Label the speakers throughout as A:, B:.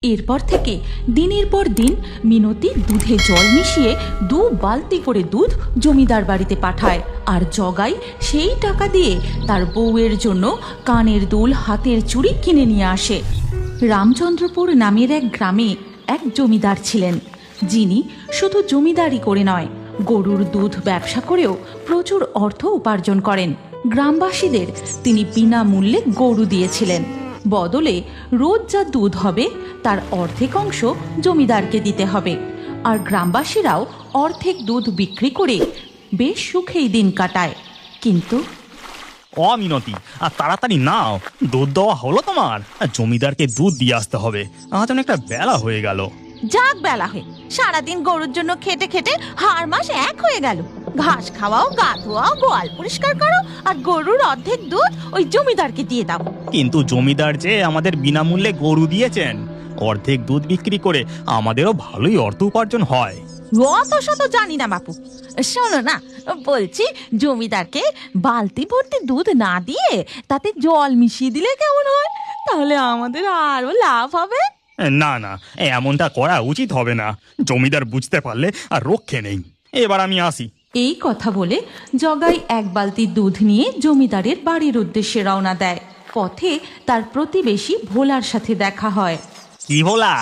A: এরপর থেকে দিনের পর দিন মিনতি দুধে জল মিশিয়ে 2 বালতি করে দুধ জমিদার বাড়িতে পাঠায়। আর জগাই সেই টাকা দিয়ে তার বউয়ের জন্য কানের দুল, হাতের চুড়ি কিনে নিয়ে আসে। রামচন্দ্রপুর নামের এক গ্রামে এক জমিদার ছিলেন, যিনি শুধু জমিদারি করে নয়, গরুর দুধ ব্যবসা করেও প্রচুর অর্থ উপার্জন করেন। গ্রামবাসীদের তিনি বিনামূল্যে গরু দিয়েছিলেন। বদলে রোজ যা দুধ হবে তার অর্ধেক অংশ জমিদারকে দিতে হবে। আর গ্রামবাসীরাও অর্ধেক দুধ বিক্রি করে বেশ সুখেই দিন কাটায়। কিন্তু
B: মিনতি, আর তাড়াতাড়ি নাও, দুধ দেওয়া হলো তোমার? জমিদারকে দুধ দিয়ে আসতে হবে, আজ অনেকটা বেলা হয়ে গেল।
A: যাক বেলা হয়ে, সারাদিন গরুর জন্য খেটে খেটে হাড় মাস এক হয়ে গেল। ঘাস খাওয়াও, গা ধোয়াও, গোয়াল পরিষ্কার করো, আর গরুর অর্ধেক দুধ ওই জমিদারকে দিয়ে দাও।
B: কিন্তু জমিদার যে আমাদের বিনামূল্যে গরু দিয়েছেন, অর্ধেক দুধ বিক্রি করে আমাদেরও ভালোই অর্থ উপার্জন হয়।
A: অত শত জানি না বাপু, শোনো না, বলছি জমিদারকে বালতি ভর্তি দুধ না দিয়ে তাতে জল মিশিয়ে দিলে কেমন হয়? তাহলে আমাদের আরো লাভ হবে।
B: না না, এমনটা করা উচিত হবে না। জমিদার বুঝতে পারলে আর রক্ষে নেই। এবার আমি আসি।
A: এই কথা বলে জগাই এক বালতি দুধ নিয়ে জমিদারের বাড়ির উদ্দেশ্যে রওনা দেয়। পথে তার প্রতিবেশী ভোলার সাথে দেখা হয়।
B: কি ভোলা,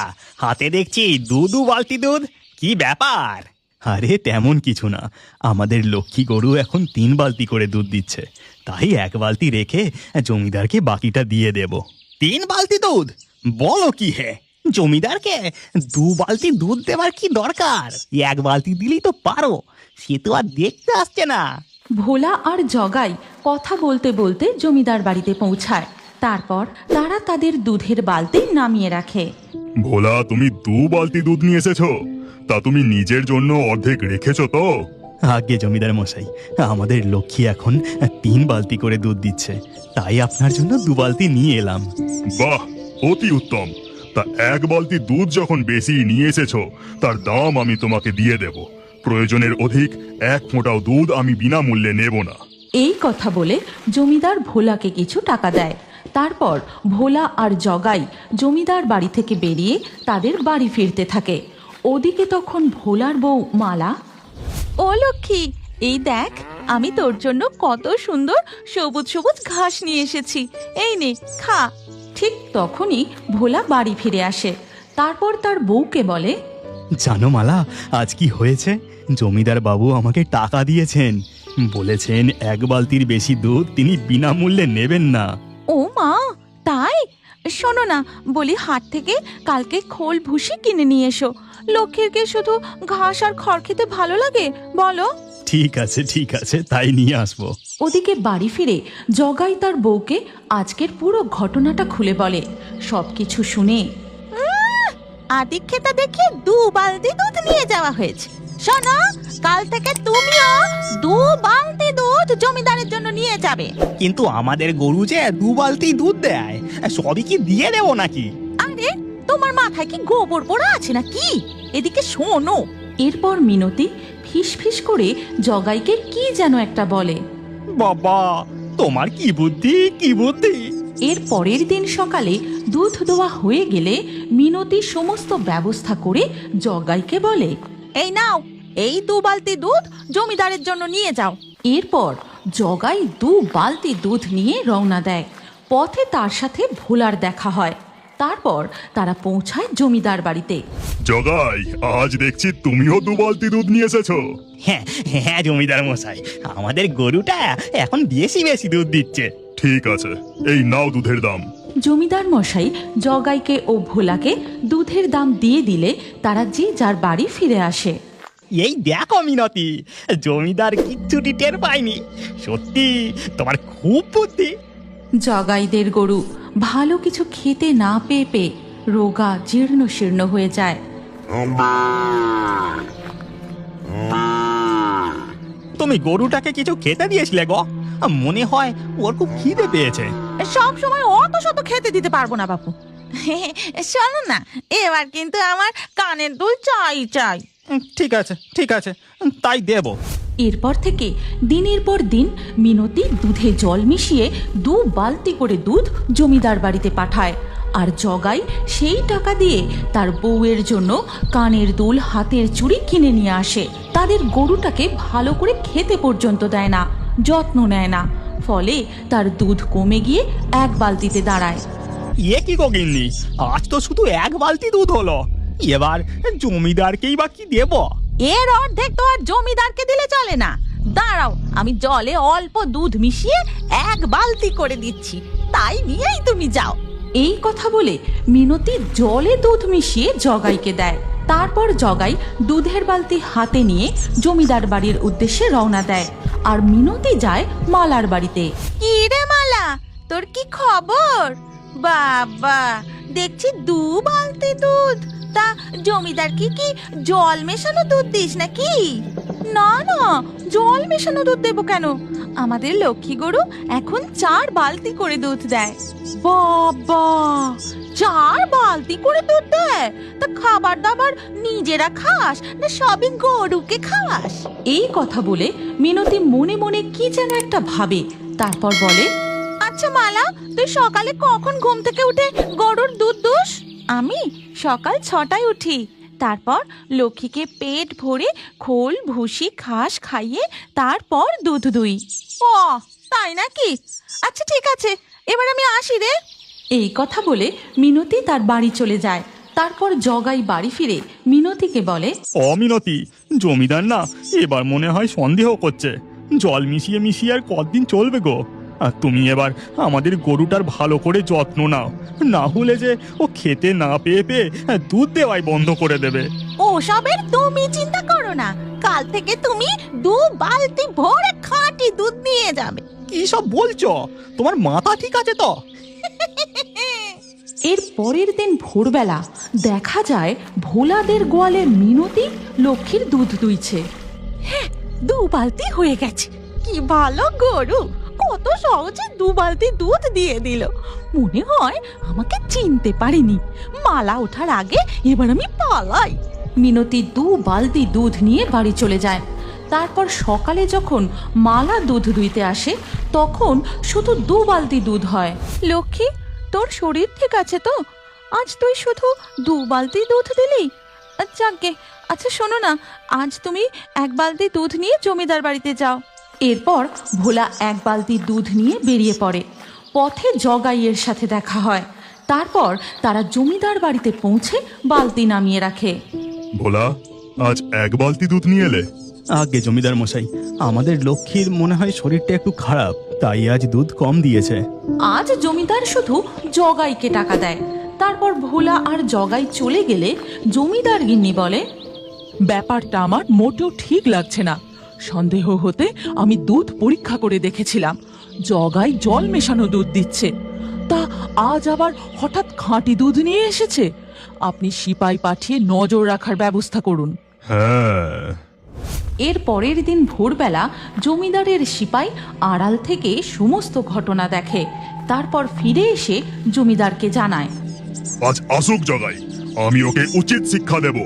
B: হাতে দেখছি 2 বালতি দুধ, কি ব্যাপার? আরে তেমন কিছু না, আমাদের লক্ষ্মী গরু এখন 3 বালতি করে দুধ দিচ্ছে, তাই 1 বালতি রেখে জমিদারকে বাকিটা দিয়ে দেব। 3 বালতি দুধ? বলো কি হে, জমিদারকে 2 বালতি দুধ দেওয়ার কি দরকার? 1 বালতি দিলেই তো পারো, সে তো আর দেখতে আসছে না।
A: ভোলা আর জগাই কথা বলতে বলতে জমিদার বাড়িতে পৌঁছায়। তারপর তারা তাদের দুধের বালতি নামিয়ে রাখে।
C: ভোলা, তুমি 2 বালতি দুধ নিয়ে এসেছো? তা তুমি নিজের জন্য অর্ধেক রেখেছো তো?
B: আগে জমিদার মশাই, আমাদের লক্ষ্মী এখন 3 বালতি করে দুধ দিচ্ছে, তাই আপনার জন্য 2 বালতি নিয়ে এলাম।
C: বাহ, অতি উত্তম। তা 1 বালতি দুধ যখন বেশি নিয়ে এসেছো, তার দাম আমি তোমাকে দিয়ে দেব। প্রয়োজনের অধিক 1 ফোঁটাও দুধ আমি বিনামূল্যে নেব না।
A: এই কথা বলে জমিদার ভোলাকে কিছু টাকা দেয়। তারপর ভোলা আর জগাই জমিদার বাড়ি থেকে বেরিয়ে তাদের বাড়ি ফিরতে থাকে। ওদিকে তখন ভোলার বউ মালা, ও লক্ষ্মী, এই দেখ, আমি তোর জন্য কত সুন্দর সবুজ সবুজ ঘাস নিয়ে এসেছি, এই নে খা। ঠিক তখনই ভোলা বাড়ি ফিরে আসে। তারপর তার বউকে বলে,
B: জানো মালা, আজ কি হয়েছে? জমিদার বাবু আমাকে টাকা দিয়েছেন, বলেছেন 1 বালতির বেশি দুধ তিনি বিনামূল্যে নেবেন না।
A: ও মা, তাই? শোনো না, বলি হাট থেকে কালকে খোল ভুসি কিনে নিয়ে এসো। লক্ষ্মীরকে শুধু ঘাস আর খড় খেতে ভালো লাগে বলো?
B: ঠিক আছে ঠিক আছে, তাই নিয়ে আসবো।
A: ওদিকে বাড়ি ফিরে জগাই তার বউকে আজকের পুরো ঘটনাটা খুলে বলে। সবকিছু শুনে আদিক্ষেতা দেখে 2 বালতি দুধ নিয়ে যাওয়া হয়েছে। শোনো, কাল থেকে তুমিও 2 বালতি দুধ জমিদারের জন্য নিয়ে যাবে।
B: কিন্তু আমাদের গরু যে 2 বালতি দুধ দেয়, সবই কি দিয়ে দেবো নাকি?
A: আরে, তোমার মাথায় কি গোবর পোড়া আছে নাকি? এদিকে শোনো। এরপর মিনতি ফিস ফিস করে জগাইকে কি যেন একটা বলে।
B: বাবা, তোমার কি বুদ্ধি, কি বুদ্ধি!
A: এর পরের দিন সকালে দুধ দোয়া হয়ে গেলে মিনতি সমস্ত ব্যবস্থা করে জগাইকে বলে, এই নাও, এই 2 বালতি দুধ জমিদারের জন্য নিয়ে যাও। এরপর জগাই 2 বালতি দুধ নিয়ে রওনা দেয়। পথে তার সাথে ভোলার দেখা হয়। তারপর তারা পৌঁছায় জমিদার বাড়িতে।
C: জগাই, আজ দেখছি তুমিও 2 বালতি দুধ নিয়ে এসেছো।
B: হ্যাঁ হ্যাঁ জমিদার মশাই, আমাদের গরুটা এখন বেশি বেশি দুধ দিচ্ছে।
C: ঠিক আছে, এই নাও দুধের দাম।
A: জমিদার মশাই জগাইকে ও ভোলাকে দুধের দাম দিয়ে দিলে তারা যে যার বাড়ি ফিরে আসে।
B: এই দেখো মিনতি, জমিদার কিচ্ছুটি টের পায়নি। সত্যি তোমার খুব বুদ্ধি।
A: জগাইদের গরু ভালো কিছু খেতে না পেয়ে পেয়ে রোগা জীর্ণ শীর্ণ হয়ে যায়।
B: তুমি গরুটাকে কিছু খেতে দিয়েছিলে গো? মনে হয় ওর খুব খিদে পেয়েছে।
A: সব সময় অত শত খেতে দিতে পারবো না বাপু। শোনো না, এবার কিন্তু আমার কানের দুল চাই চাই।
B: ঠিক আছে ঠিক আছে, তাই দেব।
A: এরপর থেকে দিনের পর দিন মিনতি দুধে জল মিশিয়ে 2 বালতি করে দুধ জমিদার বাড়িতে পাঠায়। আর জগাই সেই টাকা দিয়ে তার বউয়ের জন্য কানের দুল, হাতের চুড়ি কিনে নিয়ে আসে। তাদের গরুটাকে ভালো করে খেতে পর্যন্ত দেয় না, যত্ন নেয় না, ফলে তার দুধ কমে গিয়ে 1 বালতিতে দাঁড়ায়।
B: ইয়ে কি গো গিন্নি, আজ তো শুধু 1 বালতি দুধ হলো, এবার জমিদারকেই বা কি দেব?
A: এর অর্ধেক তো আর জমিদারকে দিলে চলে না। দাঁড়াও, আমি জলে অল্প দুধ মিশিয়ে 1 বালতি করে দিচ্ছি, তাই নিয়েই তুমি যাও। এই কথা বলে মিনতি জলে দুধ মিশিয়ে জগাইকে দেয়। তারপর জগাই দুধের বালতি হাতে নিয়ে জমিদার বাড়ির উদ্দেশ্যে রওনা দেয়, আর মিনতি যায় মালার বাড়িতে। কি রে মালা, তোর কি খবর? বাবা, দেখছি 2 বালতি দুধ। তা জমিদার কি জল মেশানো দুধ দিস নাকি? না না, জল মেশানো দুধ দেবো কেন? আমাদের লক্ষ্মী গরু এখন 4 বালতি করে দুধ দেয়। বাবা, 4 বালতি করে দুধ দেয়? তা খাবার দাবার নিজেরা খাস না সবই গরুকে খাওয়াস? এই কথা বলে মিনতি মনে মনে কি যেন একটা ভাবে, তারপর বলে, আচ্ছা মালা, তুই সকালে কখন ঘুম থেকে উঠে গরুর দুধ দুস? আমি সকাল 6টায় উঠি, তারপর লক্ষ্মীকে পেট ভরে খোল, ভুসি, ঘাস খাইয়ে তারপর দুধ দুই। ও তাই নাকি? আচ্ছা ঠিক আছে, এবার আমি আসি রে। এই কথা বলে মিনতি তার বাড়ি চলে যায়। তারপর জগাই বাড়ি ফিরে মিনতিকে বলে,
B: অমিনতি, জমিদার না এবার মনে হয় সন্দেহ করছে। জল মিশিয়ে মিশিয়ে আর কতদিন চলবে গো? আর তুমি এবার আমাদের গরুটার ভালো করে যত্ন নাও, না হলে যে ও খেতে না পেয়ে পেয়ে দুধ দেওয়াই বন্ধ করে দেবে।
A: ওসবের তুমি চিন্তা করো না, কাল থেকে তুমি 2 বালতি ভরে খাঁটি দুধ নিয়ে যাবে।
B: কি সব বলছো? তোমার মাথা ঠিক আছে তো?
A: এর পরের দিন ভোরবেলা দেখা যায় ভোলাদের গোয়ালে মিনতি লক্ষ্মীর দুধ দুইছে। হ্যাঁ, 2 বালতি হয়ে গেছে। কি ভালো গরু, কত সহজে 2 বালতি দুধ দিয়ে দিল। মনে হয় আমাকে চিনতে পারিনি। মালা ওঠার আগে এবার আমি পালাই। মিনতি 2 বালতি দুধ নিয়ে বাড়ি চলে যায়। তারপর সকালে যখন মালা দুধ দুইতে আসে, তখন শুধু 2 বালতি দুধ হয়। লক্ষ্মী, তোর শরীর ঠিক আছে তো? আজ তুই শুধু 2 বালতি দুধ দিলি? যাকে, আচ্ছা শোনো না, আজ তুমি 1 বালতি দুধ নিয়ে জমিদার বাড়িতে যাও। এরপর ভোলা 1 বালতি দুধ নিয়ে বেরিয়ে পড়ে। পথে জগাইয়ের সাথে দেখা হয়। তারপর তারা জমিদার বাড়িতে পৌঁছে বালতি নামিয়ে রাখে।
C: ভোলা, আজ 1 বালতি দুধ নিয়ে এলে?
B: আগে জমিদার মশাই, আমাদের লক্ষ্মীর মনে হয় শরীরটা একটু খারাপ, তাই আজ দুধ কম দিয়েছে।
A: আজ জমিদার শুধু জগাইকে টাকা দেয়। তারপর ভোলা আর জগাই চলে গেলে জমিদার গিন্নি বলে,
D: ব্যাপারটা আমার মোটেও ঠিক লাগছে না। সন্দেহ হতে আমি দুধ পরীক্ষা করে দেখেছিলাম, জগাই জল মেশানো দুধ দিচ্ছে। তা আজ আবার হঠাৎ খাঁটি দুধ নিয়ে এসেছে। আপনি সিপাই পাঠিয়ে নজর রাখার ব্যবস্থা করুন।
C: হ্যাঁ।
A: এর পরের দিন ভোরবেলা জমিদারের সিপাই আড়াল থেকে সমস্ত ঘটনা দেখে। তারপর ফিরে এসে জমিদারকে জানায়,
C: আজ আসুক জগাই, আমি ওকে উচিত শিক্ষা দেব।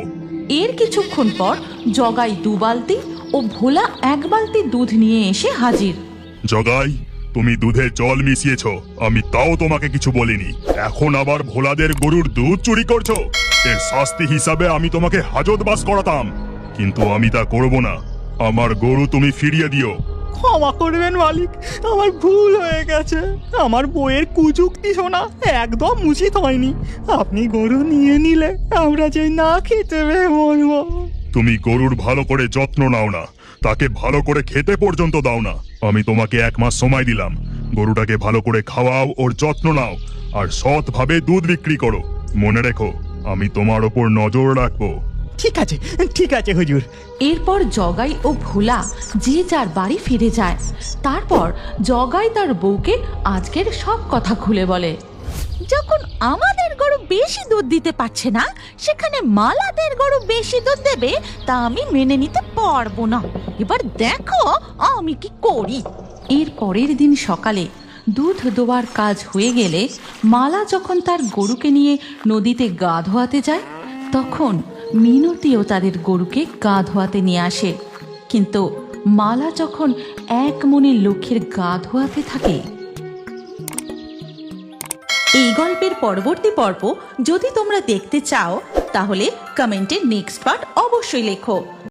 A: এর কিছুক্ষণ পর জগাই 2 বালতি ও ভোলা 1 বালতি দুধ নিয়ে এসে হাজির।
C: জগাই, তুমি দুধে জল মিশিয়েছ, আমি তাও তোমাকে কিছু বলিনি। এখন আবার ভোলাদের গরুর দুধ চুরি করছো। এর শাস্তি হিসাবে আমি তোমাকে হাজতবাস করাতাম, কিন্তু আমি তা করব না। আমার গরু তুমি ফিরিয়ে দিও।
B: ক্ষমা করবেন মালিক, আমার ভুল হয়ে গেছে। আমার বইয়ের কুযুক্তি শোনা একদম উচিত হয়নি। আপনি গরু নিয়ে নিলে আমরা যে না খেতে পেয়ে মরবো।
C: তুমি গরুর ভালো করে যত্ন নাও না, তাকে ভালো করে খেতে পর্যন্ত দাও না। আমি তোমাকে 1 মাস সময় দিলাম, গরুটাকে ভালো করে খাওয়াও, ওর যত্ন নাও, আর সৎভাবে দুধ বিক্রি করো। মনে রেখো, আমি তোমার ওপর নজর রাখবো।
B: ঠিক আছে, ঠিক আছে হুজুর।
A: এরপর জগাই ও ভোলা যে যার বাড়ি ফিরে যায়। তারপর জগাই তার বউকে আজকের সব কথা খুলে বলে। যখন আমাদের গরু বেশি দুধ দিতে পারছে না, সেখানে মালাদের গরু বেশি দুধ দেবে, তা আমি মেনে নিতে পারবো না। এবার দেখো আমি কি করি। এর পরের দিন সকালে দুধ দোয়ার কাজ হয়ে গেলে মালা যখন তার গরুকে নিয়ে নদীতে গা ধোয়াতে যায়, তখন মিনতিও তাদের গরুকে গা ধোয়াতে নিয়ে আসে। কিন্তু মালা যখন এক মনে লক্ষ্মীর গা ধোয়াতে থাকে, এই গল্পের পরবর্তী পর্ব যদি তোমরা দেখতে চাও তাহলে কমেন্টে নেক্সট পার্ট অবশ্যই লেখো।